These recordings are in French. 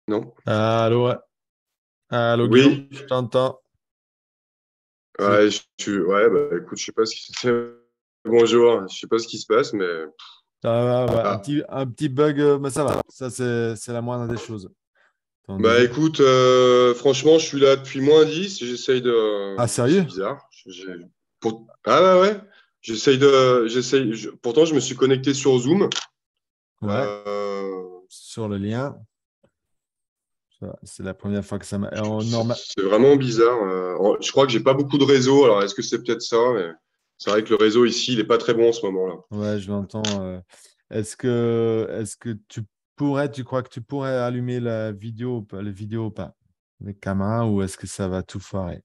Non? Allô, ouais. Allô Guillaume, Oui. je t'entends. C'est Ouais, ouais, bah écoute, je sais pas ce qui se Bonjour, je sais pas ce qui se passe, mais un ah. petit bug, mais ça va. Ça, c'est la moindre des choses. Attends, Bah déjà. écoute, franchement, je suis là depuis -10. J'essaye de. Ah, C'est sérieux? bizarre. Ah ouais, ouais. Pourtant, je me suis connecté sur Zoom. Ouais, Euh, sur le lien. C'est la première fois que ça m'a. C'est vraiment bizarre. Je crois que j'ai pas beaucoup de réseau. Alors, est-ce que c'est peut-être ça? Mais c'est vrai que le réseau ici, il est pas très bon en ce moment-là. Ouais, je l'entends. Est-ce que tu crois que tu pourrais allumer la vidéo, la vidéo ou pas? Avec caméra, ou est-ce que ça va tout foirer?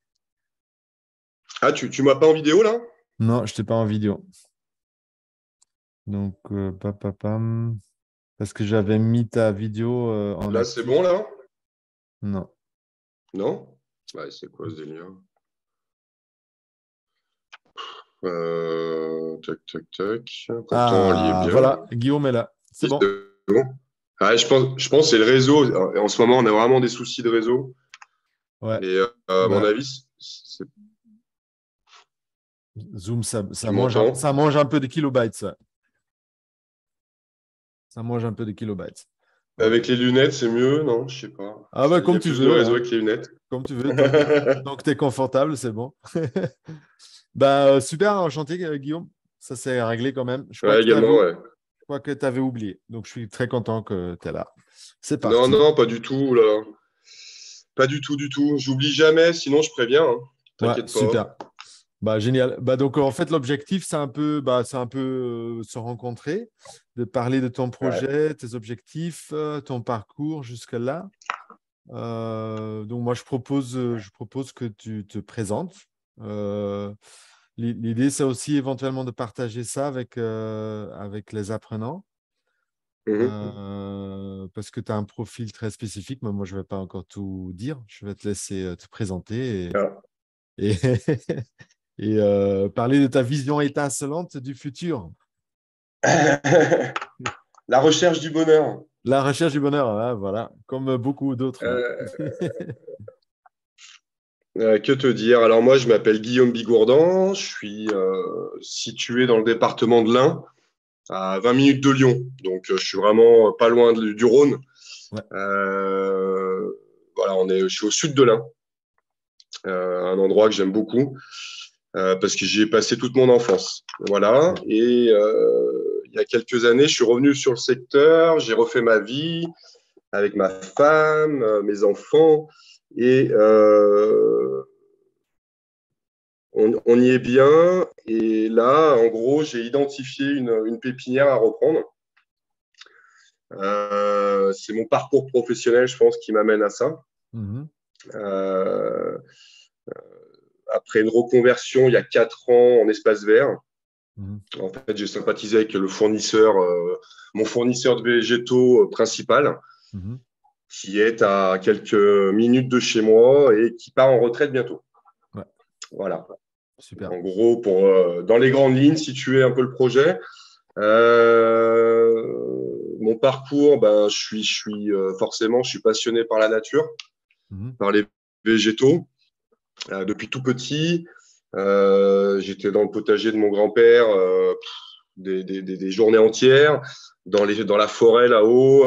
Ah, tu m'as pas en vidéo là? Non, je t'ai pas en vidéo. Donc, pam. Parce que j'avais mis ta vidéo en Là, c'est bon actif. là? Non. Non? Ouais, c'est quoi ce délire? Tac, tac, tac. Pourtant, elle y est Ah, bien. voilà, Guillaume est là. C'est Oui, bon. c'est bon. Ah, je pense que c'est le réseau. En ce moment, on a vraiment des soucis de réseau. Ouais. Et à mon Bah, avis, Zoom, tu m'entends? ça mange un peu de kilobytes, ça. Ça mange un peu de kilobytes. OK. Avec les lunettes, c'est mieux? Non, je sais pas. Ah bah Il y comme a tu plus de veux, réseau hein. avec les lunettes. Comme tu veux, tant que t'es confortable, c'est bon. Bah super, enchanté, Guillaume. Ça s'est réglé quand même. Ouais, également, ouais. Je crois que tu avais oublié. Donc je suis très content que tu es là. C'est Non, parti. non, pas du tout, là. Pas du tout, du tout. J'oublie jamais, sinon je préviens, hein. Ouais, T'inquiète pas. super. Bah, génial. Bah, donc, en fait, l'objectif, c'est un peu se rencontrer, de parler de ton Ouais. projet, tes objectifs, ton parcours jusque-là. Donc, moi, je propose que tu te présentes. Euh, L'idée, c'est aussi éventuellement de partager ça avec les apprenants, Mhm. parce que tu as un profil très spécifique. Mais moi, je ne vais pas encore tout dire. Je vais te laisser te présenter Ah. et, et parler de ta vision étincelante du futur. La recherche du bonheur. La recherche du bonheur, hein, voilà, comme beaucoup d'autres, hein. Euh, que te dire? Alors moi, je m'appelle Guillaume Bigourdan. Je suis situé dans le département de l'Ain, à 20 minutes de Lyon. Donc, je suis vraiment pas loin du Rhône. Ouais. Euh, voilà, je suis au sud de l'Ain, un endroit que j'aime beaucoup parce que j'y ai passé toute mon enfance. Voilà. Et il y a quelques années, je suis revenu sur le secteur. J'ai refait ma vie avec ma femme, mes enfants. Et on y est bien. Et là, en gros, j'ai identifié une pépinière à reprendre. C'est mon parcours professionnel, je pense, qui m'amène à ça. Mhm, Euh, Après une reconversion il y a 4 ans en espace vert, mhm, en fait, j'ai sympathisé avec mon fournisseur de végétaux principal, mhm. qui est à quelques minutes de chez moi et qui part en retraite bientôt. Ouais, Voilà. super. En gros, dans les grandes lignes, situer un peu le projet. Mon parcours, ben, forcément, je suis passionné par la nature, Mhm, par les végétaux. Depuis tout petit, j'étais dans le potager de mon grand-père des journées entières, dans la forêt là-haut.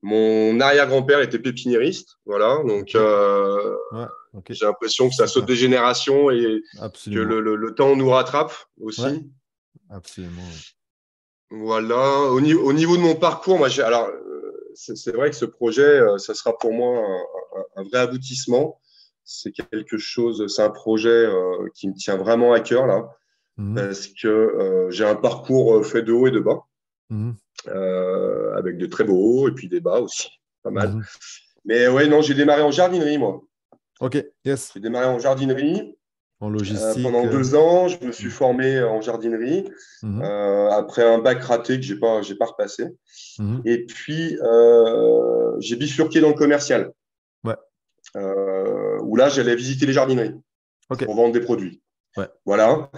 Mon arrière-grand-père était pépiniériste, voilà. Donc, ok. Ouais, ok. j'ai l'impression que ça saute Super. des générations et que Absolument. le temps nous rattrape Ouais, aussi. absolument. Ouais. Voilà. Au niveau de mon parcours, moi, alors, c'est vrai que ce projet, ça sera pour moi un vrai aboutissement. C'est un projet qui me tient vraiment à cœur là, Mhm, parce que j'ai un parcours fait de haut et de bas, mhm, avec de très beaux hauts et puis des bas aussi, pas mal. mhm. Mais ouais, non, j'ai démarré en jardinerie, moi. Ok, yes. J'ai démarré en jardinerie. En logistique. Pendant 2 ans, je me suis formé en jardinerie Mhm, après un bac raté que j'ai pas repassé. mhm. Et puis, j'ai bifurqué dans le commercial, Ouais, où là, j'allais visiter les jardineries ok. pour vendre des produits. Ouais. Voilà.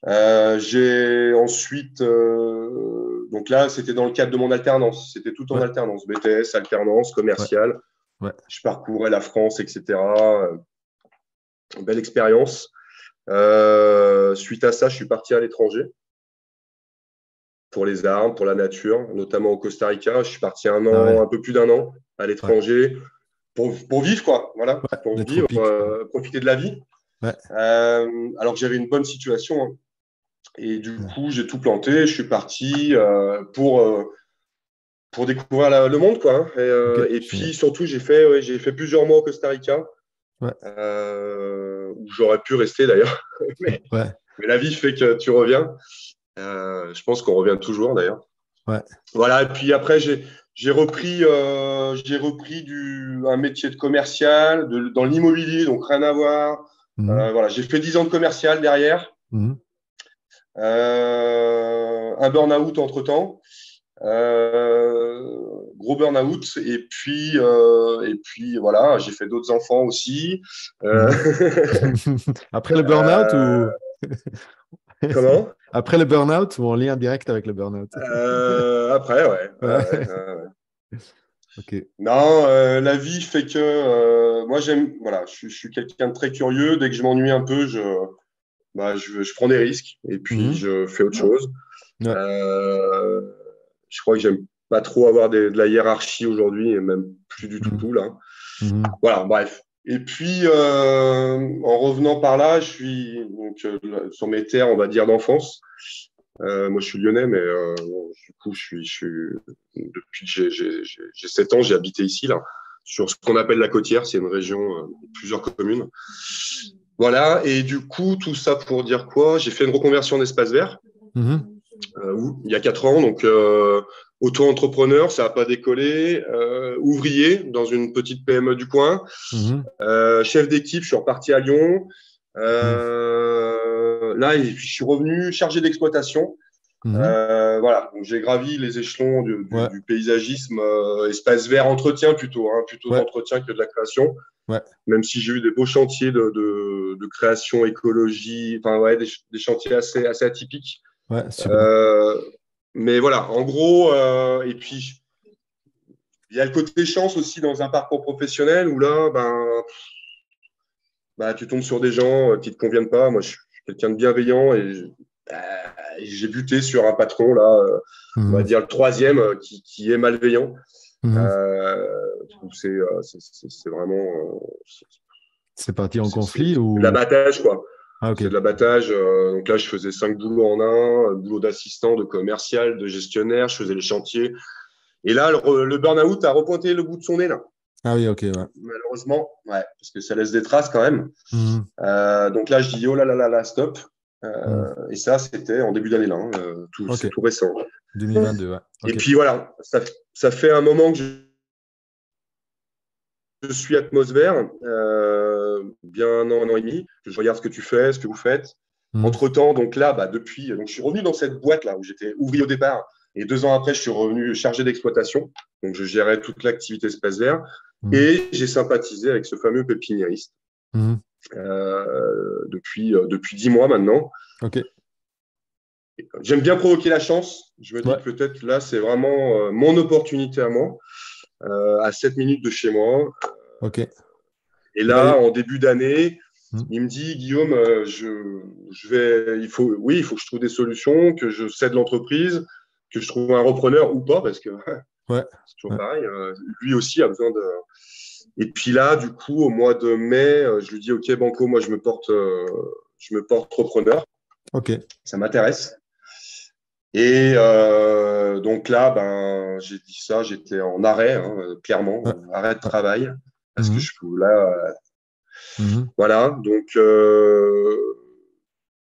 J'ai ensuite, donc là, c'était dans le cadre de mon alternance. C'était tout en Ouais, alternance, BTS, alternance, ouais, commerciale. ouais. Je parcourais la France, etc. Belle expérience. Suite à ça, je suis parti à l'étranger pour les armes, pour la nature, notamment au Costa Rica. Je suis parti un Ah an, ouais, un peu plus d'un an à ouais, l'étranger pour vivre, quoi. Voilà, ouais. pour Les vivre, tropiques. profiter de la vie. Ouais. Alors que j'avais une bonne situation, hein. Et du Ouais. coup, j'ai tout planté. Je suis parti pour découvrir le monde, quoi, hein. Ok, Et génial. puis surtout, j'ai fait plusieurs mois au Costa Rica, Ouais, où j'aurais pu rester d'ailleurs. mais, ouais, mais la vie fait que tu reviens. Je pense qu'on revient toujours d'ailleurs. ouais. Voilà, et puis après, j'ai repris un métier de commercial dans l'immobilier, donc rien à voir. Mhm, Voilà, j'ai fait 10 ans de commercial derrière, mhm, un burn-out entre-temps. Gros burn-out et puis voilà, j'ai fait d'autres enfants aussi. Euh, mhm. Après le burn-out euh, ou comment? après le burn-out ou en lien direct avec le burn-out? Après, ouais, ouais, Ouais. ouais, ouais, ouais. Ok. Non, la vie fait que moi j'aime, voilà, je suis quelqu'un de très curieux. Dès que je m'ennuie un peu, je prends des risques et puis Mhm. je fais autre chose. Ouais. Euh, je crois que j'aime pas trop avoir de la hiérarchie aujourd'hui et même plus du Mhm. tout là. Mhm. Voilà, bref. Et puis, en revenant par là, je suis donc, sur mes terres, on va dire, d'enfance. Moi, je suis lyonnais, mais bon, du coup, depuis que j'ai 7 ans, j'ai habité ici, là, sur ce qu'on appelle la Côtière. C'est une région, plusieurs communes. Voilà, et du coup, tout ça pour dire quoi? J'ai fait une reconversion d'espace vert Mhm. il y a 4 ans. Donc, auto-entrepreneur, ça n'a pas décollé. Ouvrier dans une petite PME du coin. Mhm. Chef d'équipe, je suis reparti à Lyon. Mhm. Là, je suis revenu chargé d'exploitation. Mhm. Voilà, donc j'ai gravi les échelons Ouais. du paysagisme, espace vert, entretien plutôt, hein, plutôt Ouais. d'entretien que de la création. Ouais. Même si j'ai eu des beaux chantiers de création, écologie, enfin ouais, des chantiers assez atypiques. Ouais. Super. Euh, mais voilà, en gros, et puis il y a le côté chance aussi dans un parcours professionnel où là, tu tombes sur des gens qui ne te conviennent pas. Moi, je suis quelqu'un de bienveillant et j'ai buté sur un patron, là, on va Mhm. dire le troisième, qui est malveillant. Mhm. Euh, c'est vraiment C'est parti en c'est conflit de ou... l'abattage, quoi. Ah, ok. C'est de l'abattage. Donc là, je faisais 5 boulots en boulot d'assistant, de commercial, de gestionnaire. Je faisais les chantiers. Et là, le burn-out a repointé le bout de son nez, là. Ah oui, ok, ouais. Malheureusement, ouais, parce que ça laisse des traces quand même. Mhm. Donc là, je dis, oh là là là là, stop. Mhm. Et ça, c'était en début d'année, là, hein. Ok. C'est tout récent. 2022, ouais. Et Ok. puis voilà, ça fait un moment que je suis atmosphère, bien un an et demi, que je regarde ce que tu fais, ce que vous faites. Mhm. Entre-temps, donc là, donc je suis revenu dans cette boîte-là où j'étais ouvrier au départ. Et 2 ans après, je suis revenu chargé d'exploitation. Donc, je gérais toute l'activité espace vert. Mhm. Et j'ai sympathisé avec ce fameux pépiniériste Mhm. depuis 10 mois maintenant. Ok. J'aime bien provoquer la chance. Je me dis Ouais. que peut-être là, c'est vraiment mon opportunité à moi, à 7 minutes de chez moi. Ok. Et là, Ouais. en début d'année, Mhm. il me dit, Guillaume, il faut que je trouve des solutions, que je cède l'entreprise, que je trouve un repreneur ou pas, parce que Ouais. c'est toujours Ouais. pareil. Lui aussi a besoin de. Et puis là, du coup, au mois de mai, je lui dis, OK, Banco, moi, je me porte repreneur. Ok. Ça m'intéresse. Et donc là, j'ai dit ça, j'étais en arrêt, hein, clairement, Ouais. arrêt de Ouais. travail, parce que Mhm. là, Mhm. voilà. Donc,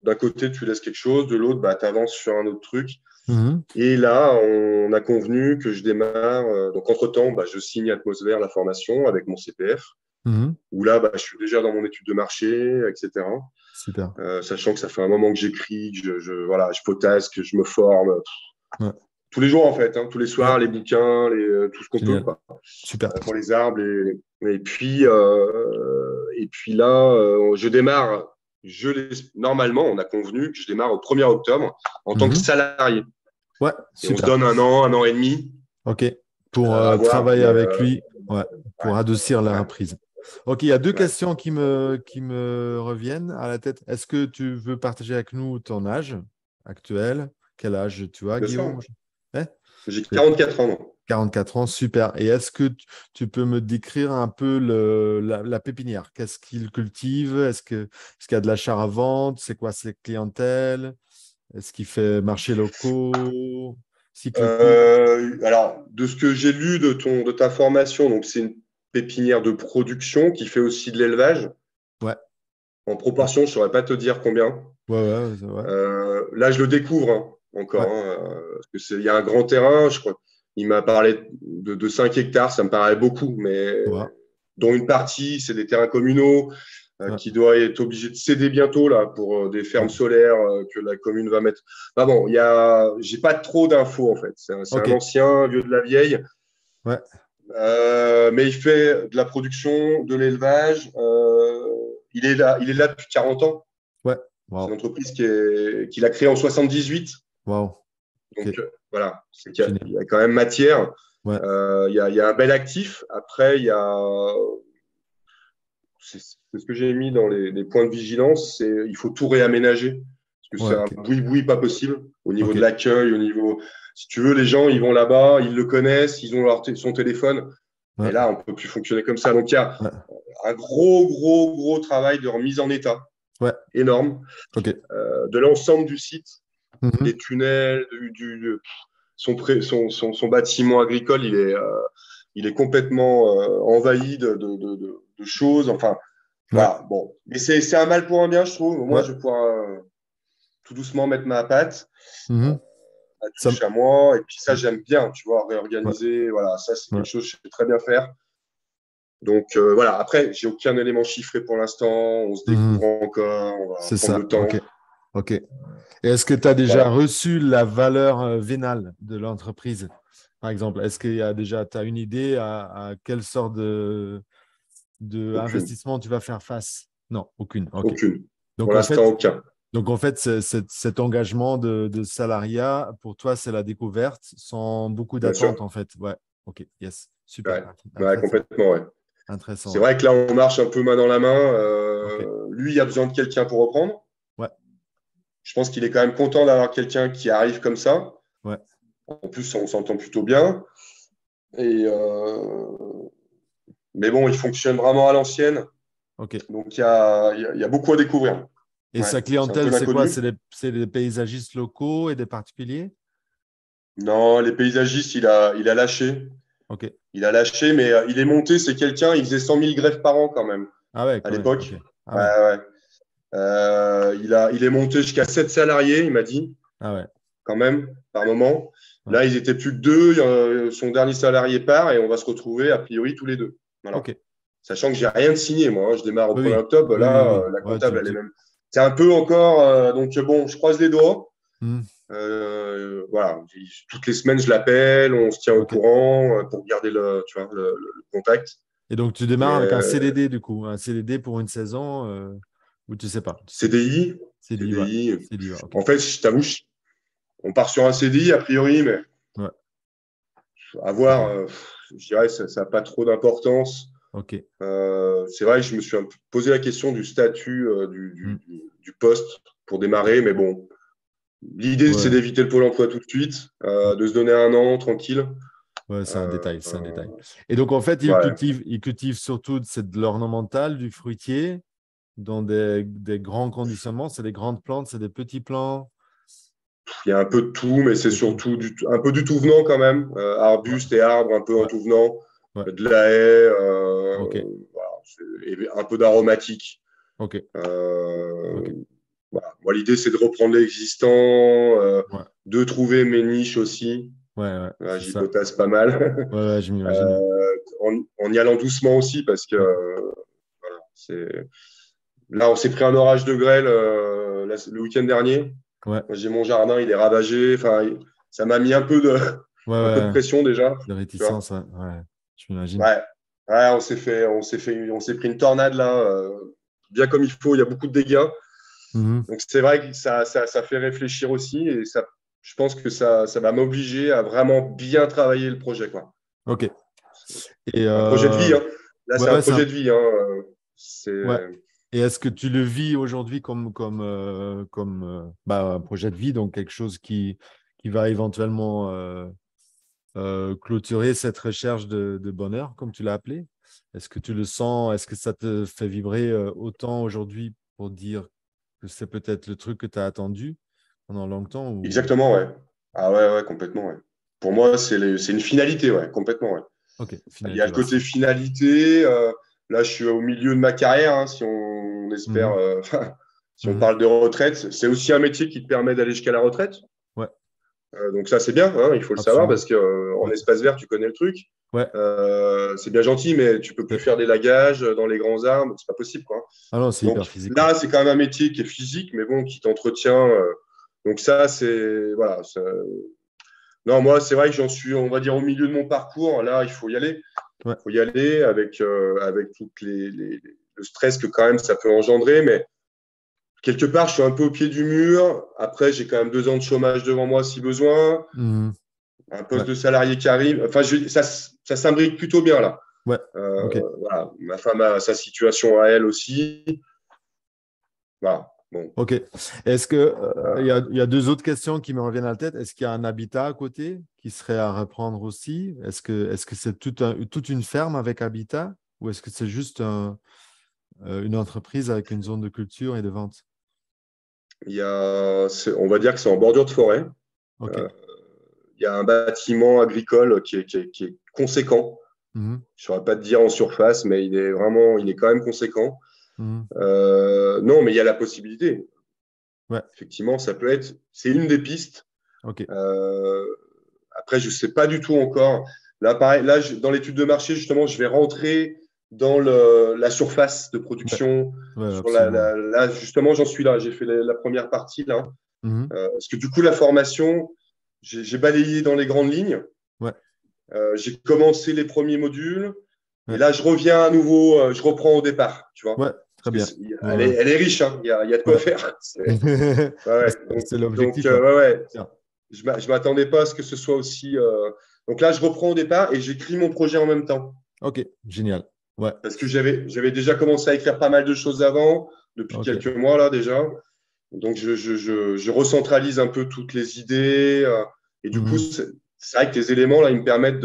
d'un côté, tu laisses quelque chose, de l'autre, tu avances sur un autre truc. Mhm. Et là, on a convenu que je démarre. Donc, entre-temps, je signe Atmosphère, la formation avec mon CPF, Mhm. où là, je suis déjà dans mon étude de marché, etc. Super. Sachant que ça fait un moment que j'écris, que voilà, je potasse, que je me forme. Ouais. Tous les jours, en fait, hein, tous les Ouais. soirs, les bouquins, tout ce qu'on peut, Génial. quoi, Super. pour les arbres. Et puis là, je démarre. Normalement, on a convenu que je démarre au 1er octobre en tant que salarié. Ouais, et on se super. donne un an et demi OK. Pour à voir. travailler Mais, avec lui, ouais, pour ouais, adoucir la ouais, reprise. OK, il y a deux ouais. questions qui me reviennent à la tête. Est-ce que tu veux partager avec nous ton âge actuel? Quel âge tu as, Bien sûr. Guillaume? Eh J'ai 44 ans. Non. 44 ans, super. Et est-ce que tu peux me décrire un peu la pépinière? Qu'est-ce qu'il cultive? Est-ce qu'il y a de l'achat à vente? C'est quoi ses clientèles? Est-ce qu'il fait marché locaux? Cycle court? Alors, de ce que j'ai lu de ta formation, donc c'est une pépinière de production qui fait aussi de l'élevage. Ouais. En proportion, je ne saurais pas te dire combien. Ouais, ouais, ouais. Là, je le découvre encore. Ouais. Parce qu'il y a un grand terrain, je crois. Il m'a parlé de 5 hectares, ça me paraît beaucoup, mais Ouais. dont une partie, c'est des terrains communaux Ouais. qui doit être obligé de céder bientôt là, pour des fermes Ouais. solaires que la commune va mettre. Ah bon, j'ai pas trop d'infos en fait. C'est un OK. ancien, vieux de la vieille. Ouais. Mais il fait de la production, de l'élevage. Il est là depuis 40 ans. Ouais. C'est une Wow. entreprise qu'il a créée en 78. Wow. Donc OK. voilà, c'est qu'il Génial. y a quand même matière. Ouais. Il y a un bel actif. Après, c'est ce que j'ai mis dans les points de vigilance, c'est il faut tout réaménager. Parce que Ouais. c'est un OK. boui-boui pas possible au niveau de OK. l'accueil, au niveau. Si tu veux, les gens, ils vont là-bas, ils le connaissent, ils ont son téléphone. Et Ouais. là, on ne peut plus fonctionner comme ça. Donc, il y a Ouais. un gros travail de remise en état Ouais. énorme OK. de l'ensemble du site, Mhm. des tunnels, son bâtiment agricole, il est complètement envahi de choses. Enfin, Ouais. voilà. Bon, mais c'est un mal pour un bien, je trouve. Moi, Ouais. je vais pouvoir tout doucement mettre ma patte, Mhm. ma Ça... touche à moi. Et puis ça, j'aime bien, tu vois, Ouais. réorganiser. Voilà, ça, c'est Ouais. quelque chose que je sais très bien faire. Donc voilà, après, j'ai aucun élément chiffré pour l'instant. On se Mhm. découvre encore, on va C'est prendre ça. le temps. OK. OK. Et est-ce que tu as déjà Voilà. reçu la valeur vénale de l'entreprise? Par exemple, est-ce qu'il y a déjà, tu as une idée à quelle sorte de Aucune. investissement tu vas faire face? Non, aucune. OK. Aucune. Pour Donc, en l'instant, fait, aucun. cet engagement de salariat, pour toi, c'est la découverte sans beaucoup Bien d'attente, sûr. en fait. Ouais, OK, yes, super, Ouais. Ouais, intéressant, complètement, ouais. intéressant, C'est ouais. vrai que là, on marche un peu main dans la main. OK, Lui, il a besoin de quelqu'un pour reprendre. ouais, Je pense qu'il est quand même content d'avoir quelqu'un qui arrive comme ça. ouais, En plus, on s'entend plutôt bien. Et mais bon, il fonctionne vraiment à l'ancienne. OK. Donc, il y a beaucoup à découvrir. Et Ouais, sa c'est un peu clientèle, c'est quoi? l'inconnu. C'est des paysagistes locaux et des particuliers? Non, les paysagistes, il a lâché. OK. Il a lâché, mais il est monté. C'est quelqu'un, il faisait 100 000 greffes par an quand même, Ah ouais, à quand même, OK. l'époque. Ah Ouais, ouais, ouais. Il est monté jusqu'à 7 salariés, il m'a dit, ah ouais, quand même, par moment. ouais. Là, ils étaient plus que deux. Son dernier salarié part et on va se retrouver, a priori, tous les deux. Voilà. OK. Sachant que j'ai rien de signé, moi. Je démarre au Oui, 1er oui, octobre. oui, oui, Là, oui. la Ouais, comptable, elle est même. C'est un peu encore. Donc, bon, je croise les doigts. Hmm, Voilà. Toutes les semaines, je l'appelle. On se tient au OK. courant pour garder tu vois, le contact. Et donc, tu Mais démarres avec un CDD, du coup, un CDD pour une saison ou tu sais pas, tu sais pas. CDI, CDI, ouais. CDI. CDI, ouais, OK. En fait, je t'avoue, on part sur un CDI a priori, mais Ouais, à voir. OK. Je dirais, ça n'a pas trop d'importance. OK. C'est vrai que je me suis un peu posé la question du statut Hmm. du poste pour OK. démarrer, mais bon, l'idée c'est Ouais, d'éviter le pôle emploi tout de suite, ouais, de se donner un an tranquille. ouais, c'est un Euh, détail, c'est un euh, détail. Et donc, en fait, ouais. ils cultivent surtout c'est de l'ornemental, du fruitier, dans des grands conditionnements. C'est des grandes plantes, c'est des petits plants, Il y a un peu de tout, mais c'est de tout. surtout un peu du tout venant quand même, Ouais, arbustes et arbres un peu en ouais, tout venant, ouais. de la haie, OK. voilà, et un peu d'aromatique. OK. OK. Euh, voilà. Moi, l'idée c'est de reprendre l'existant, Ouais, de trouver mes niches aussi. ouais, ouais, Là, c'est j'y ça. potasse pas mal. Ouais, ouais, je m'imagine. En y allant doucement aussi, parce que Ouais, voilà, là, on s'est pris un orage de grêle le week-end dernier. ouais, Moi, j'ai mon jardin, il est ravagé. Enfin, ça m'a mis ouais, un peu de ouais. pression déjà. De Tu vois. réticence, ouais, ouais, je m'imagine. Ouais, ouais, on s'est pris une tornade là, bien comme il faut. Il y a beaucoup de dégâts. Mhm. Donc, c'est vrai que ça fait réfléchir aussi et je pense que ça va m'obliger à vraiment bien travailler le projet, quoi. Ok. Et Un projet de vie, hein. Là, ouais, c'est un ouais, projet de vie, hein. ouais. C'est Et est-ce que tu le vis aujourd'hui comme un projet de vie, donc quelque chose qui va éventuellement clôturer cette recherche de bonheur, comme tu l'as appelé? Est-ce que tu le sens? Est-ce que ça te fait vibrer autant aujourd'hui pour dire que c'est peut-être le truc que tu as attendu pendant longtemps ou... exactement, ouais. Ah ouais, ouais, complètement, ouais. Pour moi, c'est une finalité, ouais, complètement, ouais. Ok, Il y a finalité, le ouais, côté finalité. Là, je suis au milieu de ma carrière, hein, si on espère, Mhm, si on mhm. parle de retraite. C'est aussi un métier qui te permet d'aller jusqu'à la retraite. Ouais, Donc ça, c'est bien, hein, il faut le savoir, absolument. parce que en Ouais, espace vert, tu connais le truc. ouais. C'est bien gentil, mais tu peux plus C'est- faire des lagages dans les grands arbres, c'est pas possible, quoi. Ah non, c'est hyper Donc physique, quoi. là, c'est quand même un métier qui est physique, mais bon, qui t'entretient. Donc ça, c'est voilà. Non, moi, c'est vrai que j'en suis, on va dire, au milieu de mon parcours. Là, il faut y aller. Ouais. Il faut y aller avec tout le stress que quand même ça peut engendrer. Mais quelque part, je suis un peu au pied du mur. Après, j'ai quand même 2 ans de chômage devant moi si besoin. Mhm. Un Ouais, poste de salarié qui arrive. Enfin, ça s'imbrique plutôt bien là. ouais. Ok. Voilà. Ma femme a sa situation à elle aussi. Voilà. Bon. Ok. Est-ce que Euh, il y a deux autres questions qui me reviennent à la tête. Est-ce qu'il y a un habitat à côté qui serait à reprendre aussi? Est-ce que c'est toute une ferme avec habitat ou est-ce que c'est juste une entreprise avec une zone de culture et de vente? on va dire que c'est en bordure de forêt. Ok. Euh, il y a un bâtiment agricole qui est conséquent. Mhm. Je ne saurais pas te dire en surface, mais il est quand même conséquent. Mhm. Non, mais il y a la possibilité. Ouais. Effectivement, c'est une des pistes. Ok. Euh, Après, je ne sais pas du tout encore. Là, pareil, là, dans l'étude de marché, justement, je vais rentrer dans la surface de Ouais. production. Ouais, absolument. Là, justement, j'en suis là. J'ai fait la première partie là. Mhm. Parce que du coup, la formation, j'ai balayé dans les grandes lignes. Ouais. J'ai commencé les premiers modules. Et Ouais. là, je reviens à nouveau, je reprends au départ, tu vois. Ouais. Très Parce que bien. Ouais. elle est riche, hein. Il y a de quoi Ouais. faire. Ouais, Bah, ouais. c'est Donc, l'objectif, hein. ouais, ouais. Tiens. Je m'attendais pas à ce que ce soit aussi. Donc là, je reprends au départ et j'écris mon projet en même temps. Ok. Génial. Ouais. Parce que j'avais déjà commencé à écrire pas mal de choses avant, depuis Ok. quelques mois là déjà. Donc, je recentralise un peu toutes les idées. Et du coup, Mhm. c'est vrai que tes éléments là, ils me permettent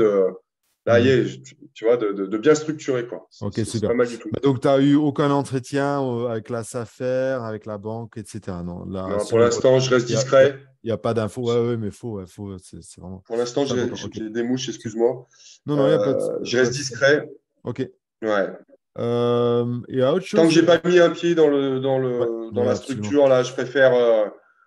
là, Mhm. tu vois, de bien structurer, quoi. Ok, C'est super. pas mal du tout. Bah, donc, tu n'as eu aucun entretien avec la SAFER, avec la banque, etc. Non, là, Non, sur pour le l'instant, je reste il n'y a, il y a- discret. il y a pas d'infos. Ouais, ouais, mais faux, ouais, faux, c'est vraiment Pour l'instant, c'est important. Ok. j'ai des mouches, Super. excuse-moi. Non, non, il n'y a pas Je pas reste de souci. discret. Ok. Ouais. Il y a autre Tant que chose. j'ai pas mis un pied Ouais, dans ouais, la absolument. structure, là, je préfère.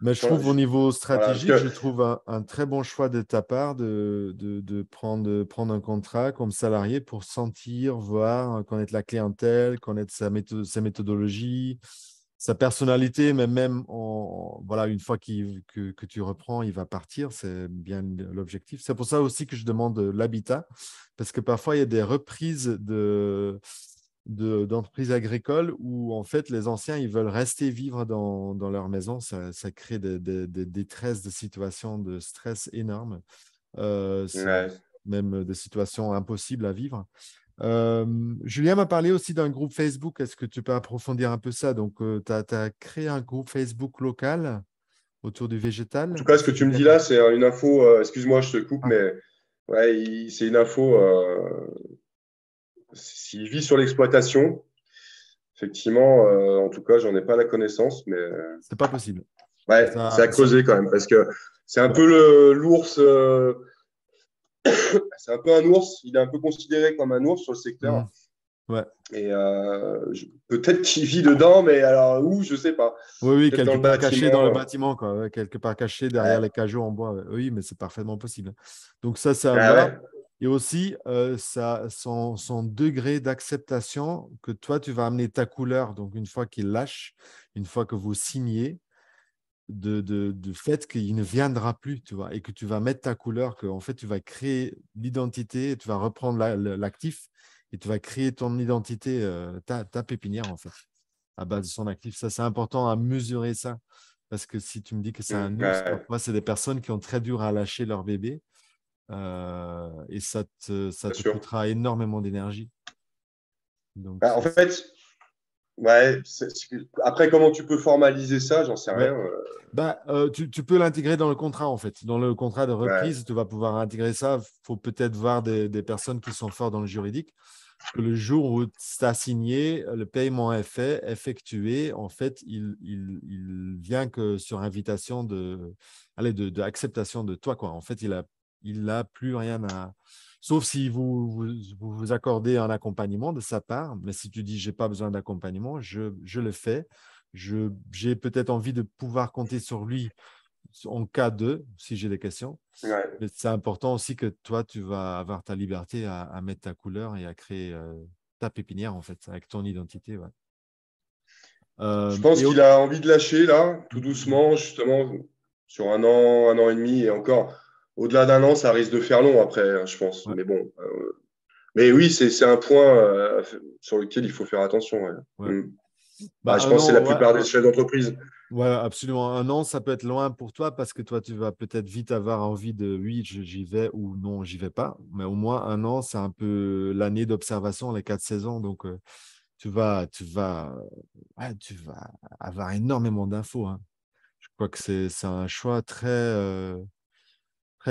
Mais je trouve au niveau Voilà, parce stratégique, que je trouve un très bon choix de ta part de prendre un contrat comme salarié pour sentir, voir, connaître la clientèle, connaître sa méthodologie, sa personnalité, mais même voilà, une fois que tu reprends, il va partir, c'est bien l'objectif. C'est pour ça aussi que je demande l'habitat, parce que parfois il y a des reprises d'entreprises agricoles où en fait les anciens ils veulent rester vivre dans leur maison. Ça crée des détresses, des situations de stress énormes, ouais. même des situations impossibles à vivre. Julien m'a parlé aussi d'un groupe Facebook. Est-ce que tu peux approfondir un peu ça? Donc, tu as créé un groupe Facebook local autour du En tout végétal. cas, ce que tu me dis là, c'est une info. Excuse-moi, je te coupe, Ah, mais ouais, c'est une info. S'il vit sur l'exploitation, effectivement, en tout cas, j'en ai pas la connaissance, mais c'est pas possible. ouais, c'est Ça, à creuser quand même, parce que c'est un ouais. peu l'ours. C'est un peu un ours. Il est un peu considéré comme un ours sur le secteur. Mhm. Ouais. Et peut-être qu'il vit dedans, mais alors où, je sais pas. Oui, oui, Peut-être dans quelque le part caché dans bâtiment. le bâtiment, quoi. Ouais, quelque part caché derrière les Ouais. cajots en bois. Ouais. Oui, mais c'est parfaitement possible. Donc ça à Ah voir. ouais. Et aussi, son degré d'acceptation que toi, tu vas amener ta couleur. Donc, une fois qu'il lâche, une fois que vous signez, de fait qu'il ne viendra plus, tu vois, et que tu vas mettre ta couleur, que en fait, tu vas créer l'identité, tu vas reprendre l'actif et tu vas créer ton identité, ta pépinière, en fait. à base de son actif. Ça, c'est important à mesurer ça. Parce que si tu me dis que c'est un ours, Ouais, parfois, c'est des personnes qui ont très dur à lâcher leur bébé. Et ça bien te sûr. coûtera énormément d'énergie. Donc, Bah, en fait, ouais, après, comment tu peux formaliser ça, j'en sais ouais. rien. Bah, tu peux l'intégrer dans le contrat, en fait. Dans le contrat de Ouais, reprise, tu vas pouvoir intégrer ça. Il faut peut-être voir des personnes qui sont fortes dans le juridique. Que le jour où tu as signé, le paiement est fait, effectué. En fait, il vient que sur invitation de acceptation de toi, quoi. En fait, il a plus rien à. Sauf si vous accordez un accompagnement de sa part. Mais si tu dis, j'ai pas besoin d'accompagnement, je le fais. J'ai peut-être envie de pouvoir compter sur lui en cas de, si j'ai des questions. ouais. Mais c'est important aussi que toi, tu vas avoir ta liberté à mettre ta couleur et à créer ta pépinière, en fait, avec ton identité. Ouais. Je pense Et qu'il autre... a envie de lâcher, là, tout doucement, justement, sur un an et demi, et encore, au-delà d'un an, ça risque de faire long après, hein, je pense. Ouais, Mais bon. Mais oui, c'est un point sur lequel il faut faire attention. Ouais. ouais. Bah, Bah, je un pense que c'est la an, ouais, plupart des chefs d'entreprise. ouais, absolument. Un an, ça peut être loin pour toi parce que toi, tu vas peut-être vite avoir envie de oui, j'y vais ou non, j'y vais pas. Mais au moins, un an, c'est un peu l'année d'observation, les 4 saisons. Donc, tu vas avoir énormément d'infos, hein. Je crois que c'est un choix très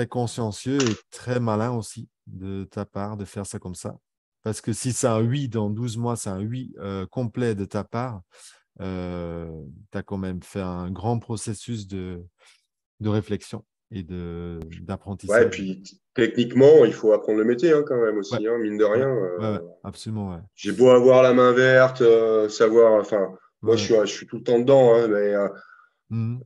consciencieux et très malin aussi de ta part de faire ça comme ça. Parce que si c'est un oui dans 12 mois, c'est un oui complet de ta part, tu as quand même fait un grand processus de réflexion et Ouais, et d'apprentissage. puis techniquement, il faut apprendre le métier hein, quand même Ouais, aussi, hein, mine de ouais, rien. ouais, absolument, ouais. J'ai beau avoir la main verte, savoir, enfin, moi Ouais. je suis tout le temps dedans, hein, mais Mhm.